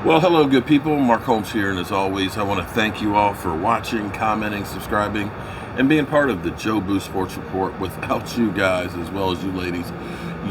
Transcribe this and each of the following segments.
Well, hello, good people. Mark Holmes here, and as always, I want to thank you all for watching, commenting, subscribing, and being part of the Joe Boo Sports Report. Without you guys, as well as you ladies,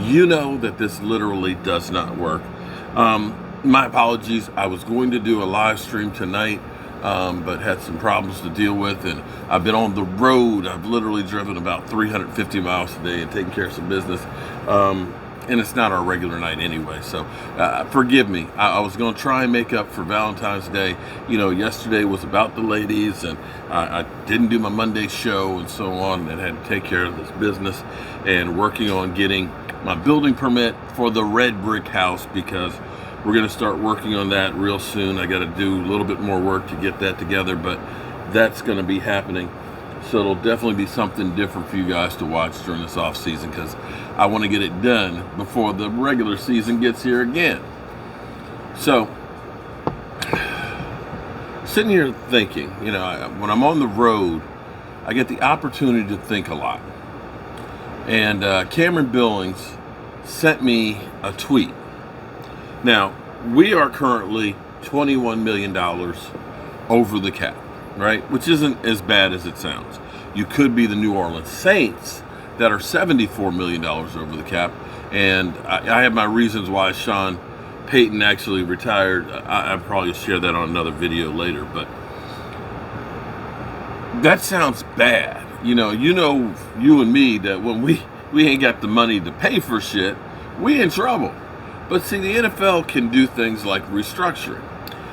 you know that this literally does not work. My apologies. I was going to do a live stream tonight, but had some problems to deal with, and I've been on the road. I've literally driven about 350 miles today and taking care of some business. And it's not our regular night anyway, so forgive me. I was going to try and make up for Valentine's Day. You know, yesterday was about the ladies, and I didn't do my Monday show and so on, and had to take care of this business and working on getting my building permit for the red brick house, because we're going to start working on that real soon. I got to do a little bit more work to get that together, but that's going to be happening. So it'll definitely be something different for you guys to watch during this off season, because I want to get it done before the regular season gets here again. So, sitting here thinking, when I'm on the road, I get the opportunity to think a lot. And Cameron Billings sent me a tweet. Now, we are currently $21 million over the cap, right? Which isn't as bad as it sounds. You could be the New Orleans Saints that are $74 million over the cap. And I have my reasons why Sean Payton actually retired. I'll probably share that on another video later. But that sounds bad. You and me, that when we ain't got the money to pay for shit, we in trouble. But see, the NFL can do things like restructuring.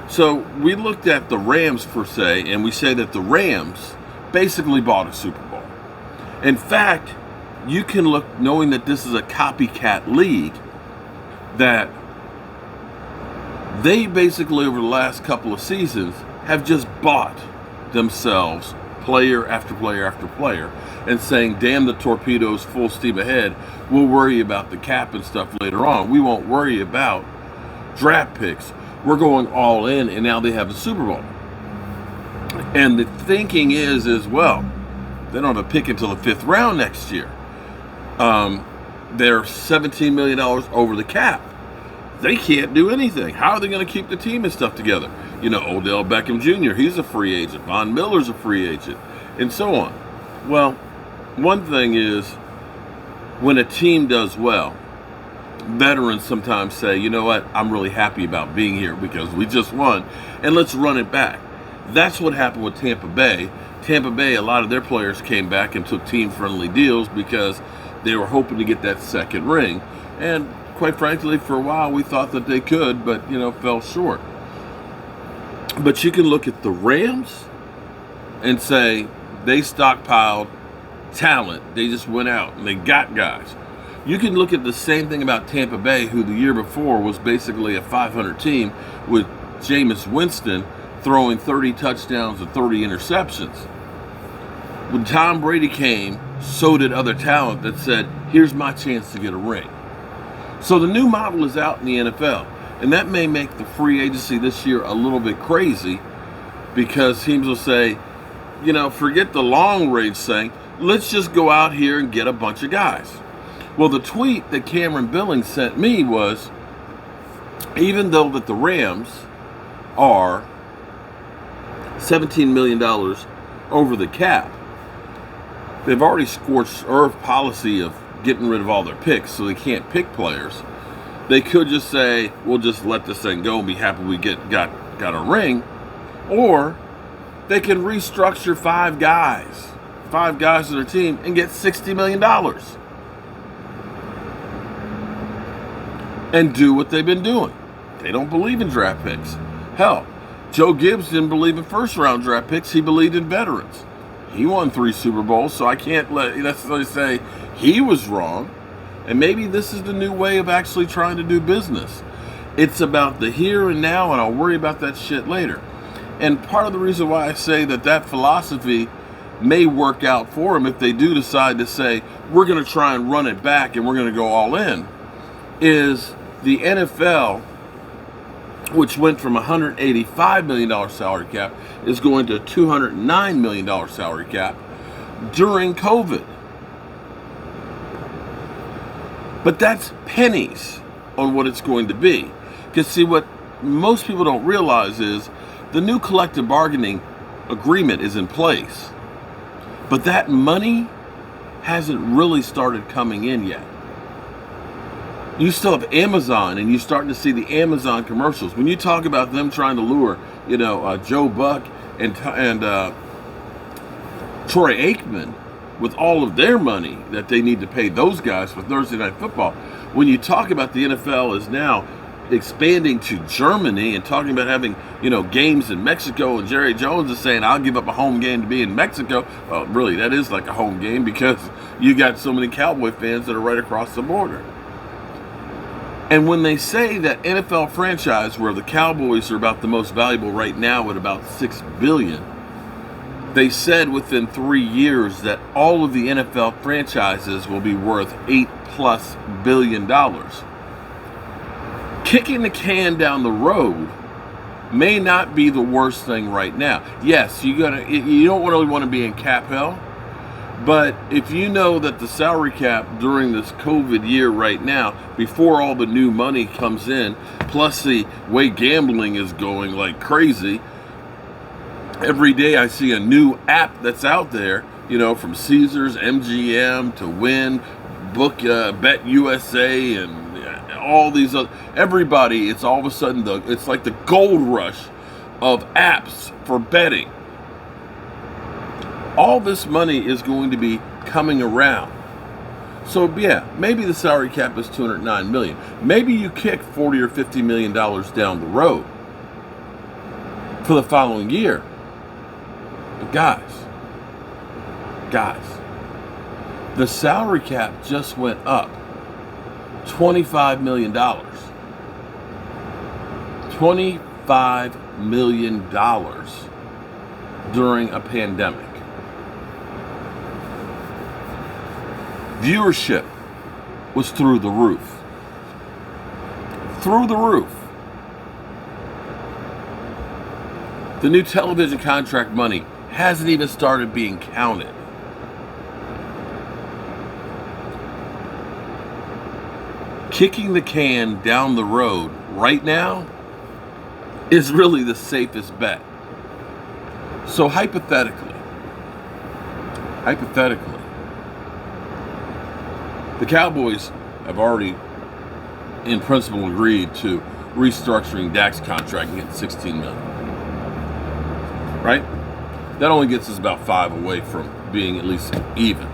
So we looked at the Rams per se, and we say that the Rams basically bought a Super Bowl. In fact, you can look, knowing that this is a copycat league, that they basically over the last couple of seasons have just bought themselves player after player after player, and saying, damn the torpedoes, full steam ahead. We'll worry about the cap and stuff later on. We won't worry about draft picks. We're going all in, and now they have a Super Bowl. And the thinking is as well, they don't have a pick until the 5th round next year. They're $17 million over the cap. They can't do anything. How are they going to keep the team and stuff together? Odell Beckham Jr., he's a free agent. Von Miller's a free agent, and so on. Well, one thing is, when a team does well, veterans sometimes say, you know what, I'm really happy about being here because we just won, and let's run it back. That's what happened with Tampa Bay. Tampa Bay, a lot of their players came back and took team-friendly deals because they were hoping to get that second ring. And quite frankly, for a while, we thought that they could, but, fell short. But you can look at the Rams and say they stockpiled talent. They just went out and they got guys. You can look at the same thing about Tampa Bay, who the year before was basically a 500 team with Jameis Winston throwing 30 touchdowns and 30 interceptions. When Tom Brady came, so did other talent that said, here's my chance to get a ring. So the new model is out in the NFL, and that may make the free agency this year a little bit crazy, because teams will say, forget the long range thing, let's just go out here and get a bunch of guys. Well, the tweet that Cameron Billings sent me was, even though that the Rams are $17 million over the cap, they've already scorched earth policy of getting rid of all their picks, so they can't pick players. They could just say, we'll just let this thing go and be happy we got a ring. Or they can restructure five guys on their team and get $60 million. And do what they've been doing. They don't believe in draft picks. Hell, Joe Gibbs didn't believe in first-round draft picks. He believed in veterans. He won 3 Super Bowls, so I can't necessarily say he was wrong. And maybe this is the new way of actually trying to do business. It's about the here and now, and I'll worry about that shit later. And part of the reason why I say that philosophy may work out for them if they do decide to say, we're going to try and run it back and we're going to go all in, is the NFL, which went from $185 million salary cap, is going to $209 million salary cap during COVID. But that's pennies on what it's going to be. Because see, what most people don't realize is the new collective bargaining agreement is in place, but that money hasn't really started coming in yet. You still have Amazon, and you're starting to see the Amazon commercials. When you talk about them trying to lure, Joe Buck and Troy Aikman with all of their money that they need to pay those guys for Thursday Night Football. When you talk about the NFL is now expanding to Germany and talking about having, games in Mexico, and Jerry Jones is saying, I'll give up a home game to be in Mexico. Well, really, that is like a home game because you got so many Cowboy fans that are right across the border. And when they say that NFL franchise, where the Cowboys are about the most valuable right now at about $6 billion, they said within 3 years that all of the NFL franchises will be worth $8+ billion. Kicking the can down the road may not be the worst thing right now. Yes, you don't really want to be in cap hell, but if you know that the salary cap during this COVID year right now, before all the new money comes in, plus the way gambling is going like crazy, every day I see a new app that's out there, from Caesars, MGM to Win, Book, Bet USA, and all these other, everybody, it's all of a sudden it's like the gold rush of apps for betting. All this money is going to be coming around. So yeah, maybe the salary cap is $209 million. Maybe you kick $40 or $50 million down the road for the following year. But guys, the salary cap just went up $25 million. $25 million during a pandemic. Viewership was through the roof. Through the roof. The new television contract money hasn't even started being counted. Kicking the can down the road right now is really the safest bet. So hypothetically, the Cowboys have already, in principle, agreed to restructuring Dak's contract and getting $16 million. Right? That only gets us about 5 away from being at least even.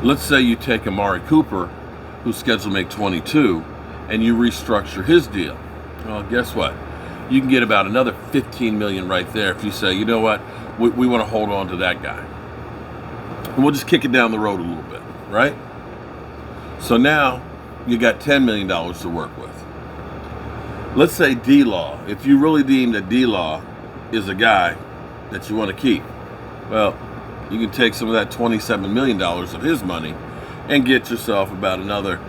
Let's say you take Amari Cooper, who's scheduled to make 22, and you restructure his deal. Well, guess what? You can get about another $15 million right there if you say, you know what, we want to hold on to that guy. And we'll just kick it down the road a little bit, right? So now you got $10 million to work with. Let's say D-Law. If you really deem that D-Law is a guy that you want to keep, well, you can take some of that $27 million of his money and get yourself about another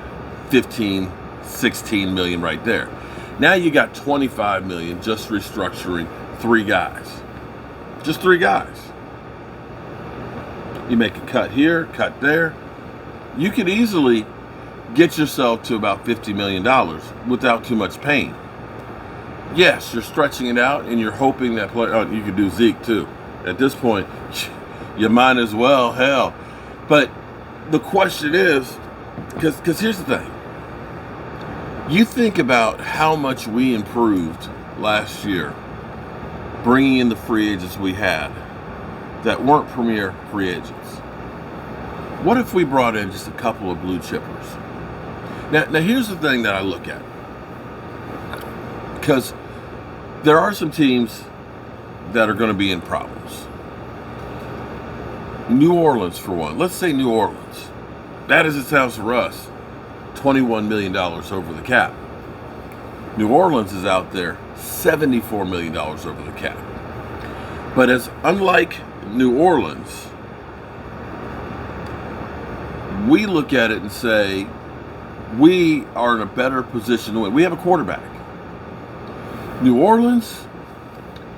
15, 16 million right there. Now you got 25 million just restructuring 3 guys. Just 3 guys. You make a cut here, cut there. You could easily get yourself to about $50 million without too much pain. Yes, you're stretching it out and you're hoping that you could do Zeke too. At this point, you might as well, hell. But the question is, because here's the thing. You think about how much we improved last year, bringing in the free agents we had that weren't premier free agents. What if we brought in just a couple of blue chippers? Now here's the thing that I look at. Because there are some teams that are going to be in problems. New Orleans, for one. Let's say New Orleans. Bad as it sounds for us, $21 million over the cap. New Orleans is out there $74 million over the cap. But as unlike New Orleans, we look at it and say, we are in a better position to win. We have a quarterback. New Orleans,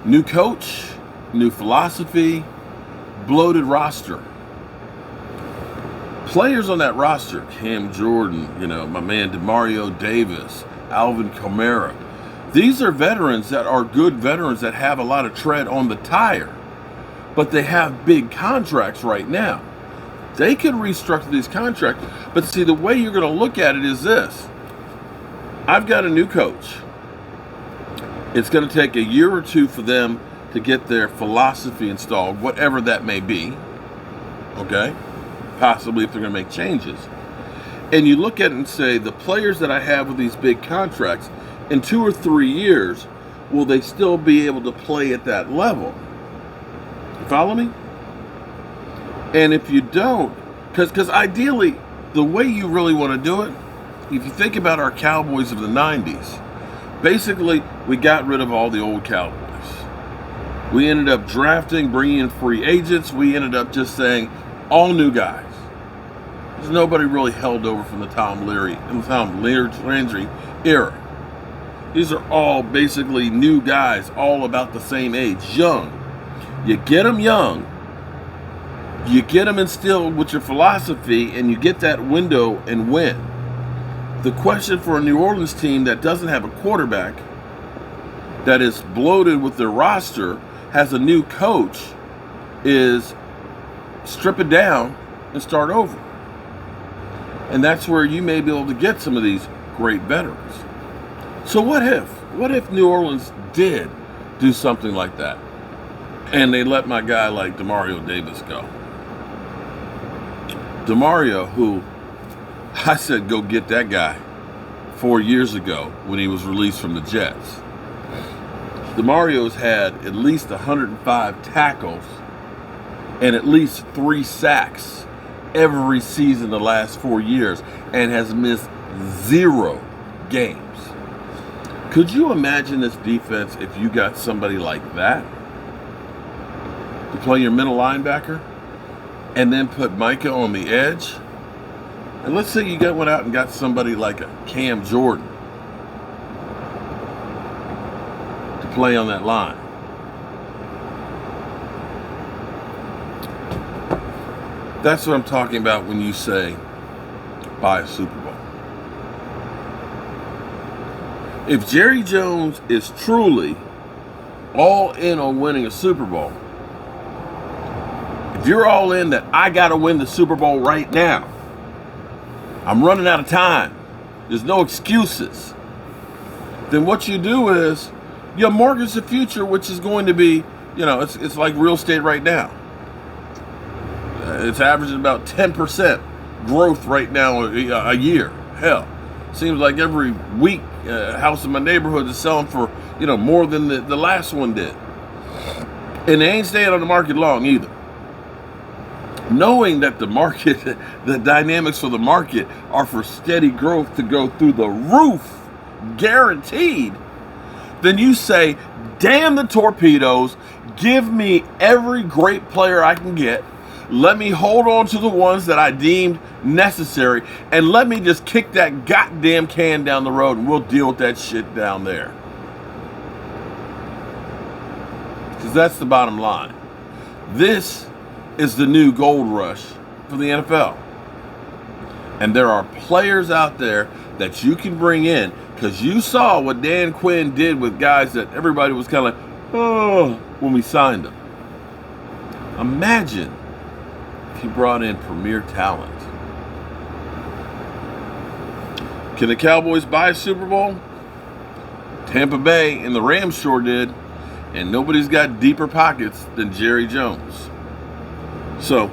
new coach, new philosophy, bloated roster. Players on that roster, Cam Jordan, my man DeMario Davis, Alvin Kamara, These are veterans that are good veterans that have a lot of tread on the tire, but they have big contracts right now. They could restructure these contracts, but see, the way you're going to look at it is this. I've got a new coach. It's going to take a year or two for them to get their philosophy installed, whatever that may be. Okay? Possibly if they're going to make changes. And you look at it and say, the players that I have with these big contracts, in 2 or 3 years, will they still be able to play at that level? You follow me? And if you don't, because ideally, the way you really want to do it, if you think about our Cowboys of the 90s, basically, we got rid of all the old Cowboys. We ended up drafting, bringing in free agents. We ended up just saying, all new guys. There's nobody really held over from the Tom Landry era. These are all basically new guys, all about the same age, young. You get them young, you get them instilled with your philosophy, and you get that window and win. The question for a New Orleans team that doesn't have a quarterback, that is bloated with their roster, has a new coach, is strip it down and start over. And that's where you may be able to get some of these great veterans. So what if New Orleans did do something like that, and they let my guy like Demario Davis go? Demario, who I said go get that guy 4 years ago when he was released from the Jets. Demario's had at least 105 tackles and at least 3 sacks every season the last 4 years and has missed 0 games. Could you imagine this defense if you got somebody like that to play your middle linebacker and then put Micah on the edge? And let's say you went out and got somebody like a Cam Jordan to play on that line. That's what I'm talking about when you say buy a Super Bowl. If Jerry Jones is truly all in on winning a Super Bowl, if you're all in that I got to win the Super Bowl right now, I'm running out of time, there's no excuses, then what you do is you mortgage the future, which is going to be, it's like real estate right now. It's averaging about 10% growth right now a year. Hell, seems like every week a house in my neighborhood is selling for, more than the last one did. And they ain't staying on the market long either. Knowing that the market, the dynamics for the market are for steady growth to go through the roof, guaranteed, then you say, damn the torpedoes, give me every great player I can get, let me hold on to the ones that I deemed necessary, and let me just kick that goddamn can down the road and we'll deal with that shit down there. Because that's the bottom line. This is the new gold rush for the NFL. And there are players out there that you can bring in, because you saw what Dan Quinn did with guys that everybody was kind of like, oh, when we signed them. Imagine if he brought in premier talent. Can the Cowboys buy a Super Bowl? Tampa Bay and the Rams sure did. And nobody's got deeper pockets than Jerry Jones. So,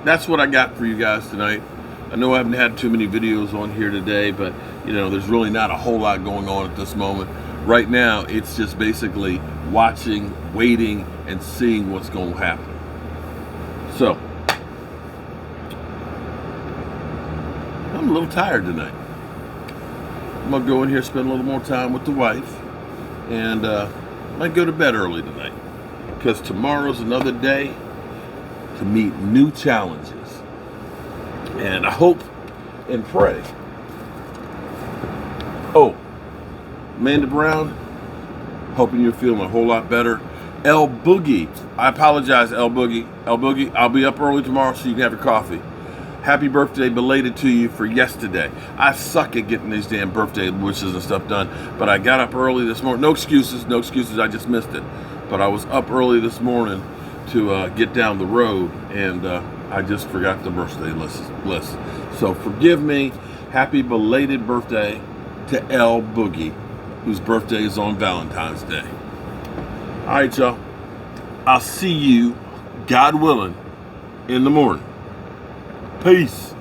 that's what I got for you guys tonight. I know I haven't had too many videos on here today, but, there's really not a whole lot going on at this moment. Right now, it's just basically watching, waiting, and seeing what's going to happen. So, I'm a little tired tonight. I'm going to go in here, spend a little more time with the wife, and might go to bed early tonight, because tomorrow's another day to meet new challenges. And I hope and pray. Oh, Amanda Brown, hoping you're feeling a whole lot better. El Boogie, I apologize, El Boogie. El Boogie, I'll be up early tomorrow so you can have your coffee. Happy birthday belated to you for yesterday. I suck at getting these damn birthday wishes and stuff done, but I got up early this morning. No excuses, no excuses. I just missed it. But I was up early this morning to get down the road, and I just forgot the birthday list. So forgive me. Happy belated birthday to L Boogie, whose birthday is on Valentine's Day. All right, y'all. I'll see you, God willing, in the morning. Peace.